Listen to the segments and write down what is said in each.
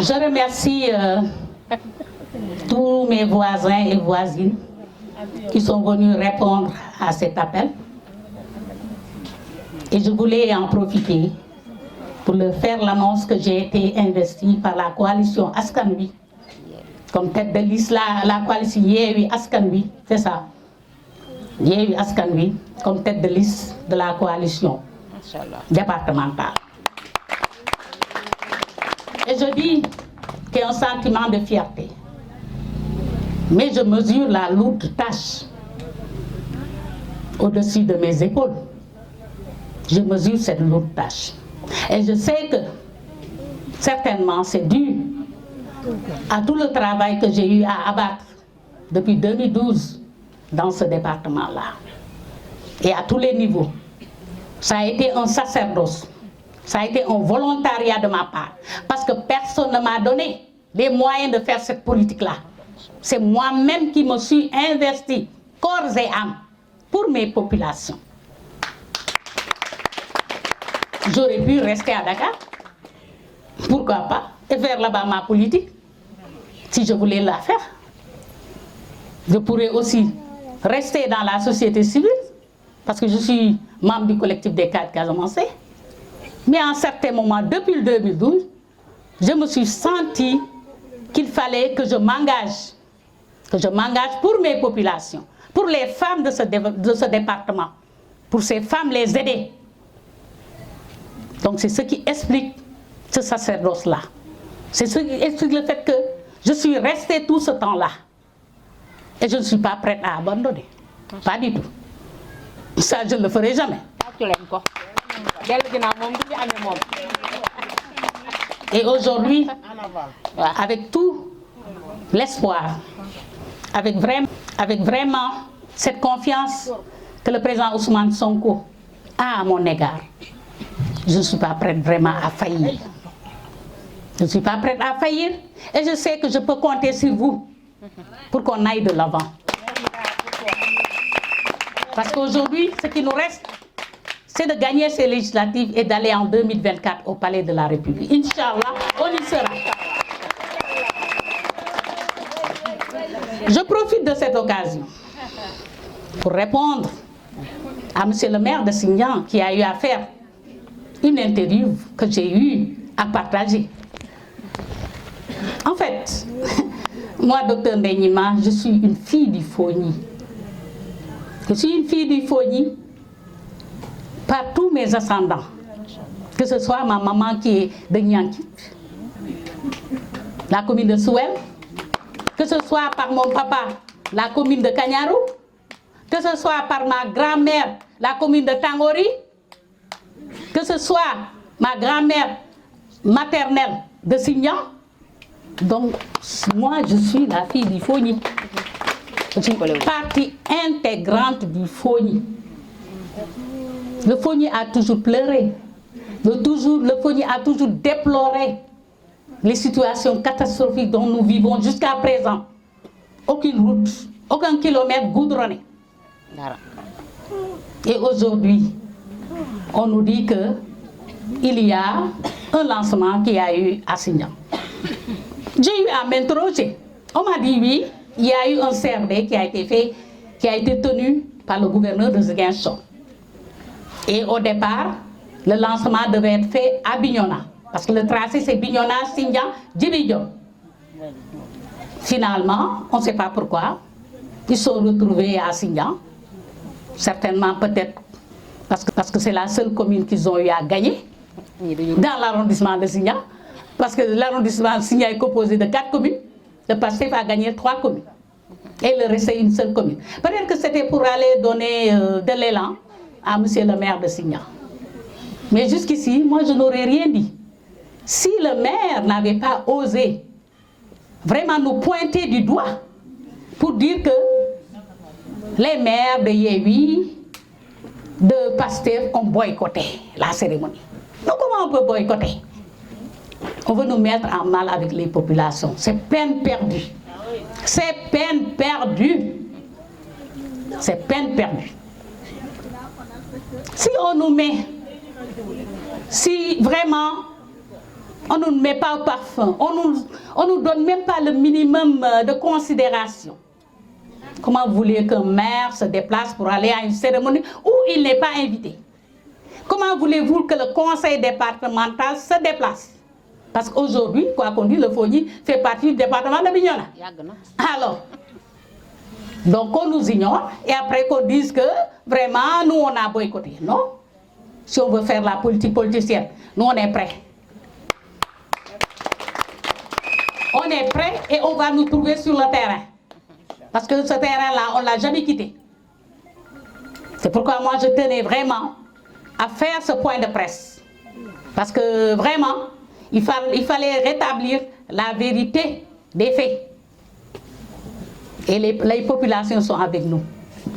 Je remercie tous mes voisins et voisines qui sont venus répondre à cet appel. Et je voulais en profiter pour leur faire l'annonce que j'ai été investie par la coalition Askan Wi comme tête de liste, la coalition Yewwi Askan Wi, c'est ça, Yewwi Askan Wi comme tête de liste de la coalition départementale. Et je dis qu'il y a un sentiment de fierté. Mais je mesure la lourde tâche au-dessus de mes épaules. Je mesure cette lourde tâche. Et je sais que certainement c'est dû à tout le travail que j'ai eu à abattre depuis 2012 dans ce département-là. Et à tous les niveaux. Ça a été un sacerdoce. Ça a été un volontariat de ma part. Parce que personne ne m'a donné les moyens de faire cette politique-là. C'est moi-même qui me suis investi corps et âme pour mes populations. J'aurais pu rester à Dakar. Pourquoi pas? Et faire là-bas ma politique. Si je voulais la faire. Je pourrais aussi rester dans la société civile. Parce que je suis membre du collectif des cadres casamançais. Mais à un certain moment, depuis le 2012, je me suis senti qu'il fallait que je m'engage pour mes populations, pour les femmes de ce département, pour ces femmes les aider. Donc c'est ce qui explique ce sacerdoce-là. C'est ce qui explique le fait que je suis restée tout ce temps-là. Et je ne suis pas prête à abandonner. Pas du tout. Ça, je ne le ferai jamais. Et aujourd'hui, avec tout l'espoir, avec vraiment cette confiance que le président Ousmane Sonko a à mon égard, je ne suis pas prête vraiment à faillir. Je ne suis pas prête à faillir et je sais que je peux compter sur vous pour qu'on aille de l'avant. Parce qu'aujourd'hui, ce qui nous reste, c'est de gagner ces législatives et d'aller en 2024 au Palais de la République. Inch'Allah, on y sera. Je profite de cette occasion pour répondre à monsieur le maire de Sindian qui a eu à faire une interview que j'ai eu à partager. En fait, moi, docteur Ndenyima, je suis une fille du Fogny. Je suis une fille du Fogny par tous mes ascendants. Que ce soit ma maman qui est de Nyankit, la commune de Souel, que ce soit par mon papa, la commune de Kanyarou, que ce soit par ma grand-mère, la commune de Tangori, que ce soit ma grand-mère maternelle de Signan. Donc, moi, je suis la fille du Fogny. Je suis partie intégrante du Fogny. Le Fogny a toujours pleuré. Le Fogny a toujours déploré les situations catastrophiques dont nous vivons jusqu'à présent. Aucune route, aucun kilomètre goudronné. Et aujourd'hui, on nous dit qu'il y a un lancement qui a eu à Signan. J'ai eu à m'interroger. On m'a dit oui, il y a eu un CRD qui a été fait, qui a été tenu par le gouverneur de Ziguinchor. Et au départ, le lancement devait être fait à Bignona. Parce que le tracé c'est Bignona, Sindian, Djibidjon. Finalement, on ne sait pas pourquoi, ils sont retrouvés à Sindian. Certainement peut-être parce que c'est la seule commune qu'ils ont eu à gagner dans l'arrondissement de Sindian. Parce que l'arrondissement de Sindian est composé de 4 communes. Le PASTEF a gagné 3 communes. Et le reste, c'est une seule commune. Peut-être que c'était pour aller donner de l'élan à monsieur le maire de Sindian. Mais jusqu'ici, moi, je n'aurais rien dit. Si le maire n'avait pas osé vraiment nous pointer du doigt pour dire que les maires de Yewwi, de PASTEF ont boycotté la cérémonie. Donc comment on peut boycotter? On veut nous mettre en mal avec les populations. C'est peine perdue. C'est peine perdue. C'est peine perdue. Si on nous met, si vraiment On ne nous met pas au parfum, on nous donne même pas le minimum de considération. Comment vous voulez qu'un maire se déplace pour aller à une cérémonie où il n'est pas invité? Comment voulez-vous que le conseil départemental se déplace? Parce qu'aujourd'hui, quoi qu'on dise, le Fogny fait partie du département de Bignona. Alors, donc on nous ignore et après qu'on dise que vraiment nous on a boycotté. Non. Si on veut faire la politique politicienne, nous on est prêts. On est prêts et on va nous trouver sur le terrain. Parce que ce terrain-là, on ne l'a jamais quitté. C'est pourquoi moi je tenais vraiment à faire ce point de presse. Parce que vraiment, il fallait rétablir la vérité des faits. Et les populations sont avec nous.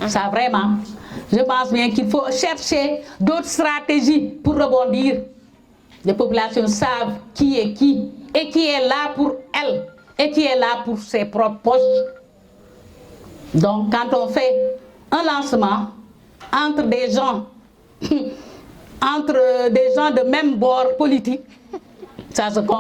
Ça vraiment, je pense bien qu'il faut chercher d'autres stratégies pour rebondir. Les populations savent qui est qui et qui est là pour elles et qui est là pour ses propres poches. Donc quand on fait un lancement entre des gens de même bord politique, ça se comprend.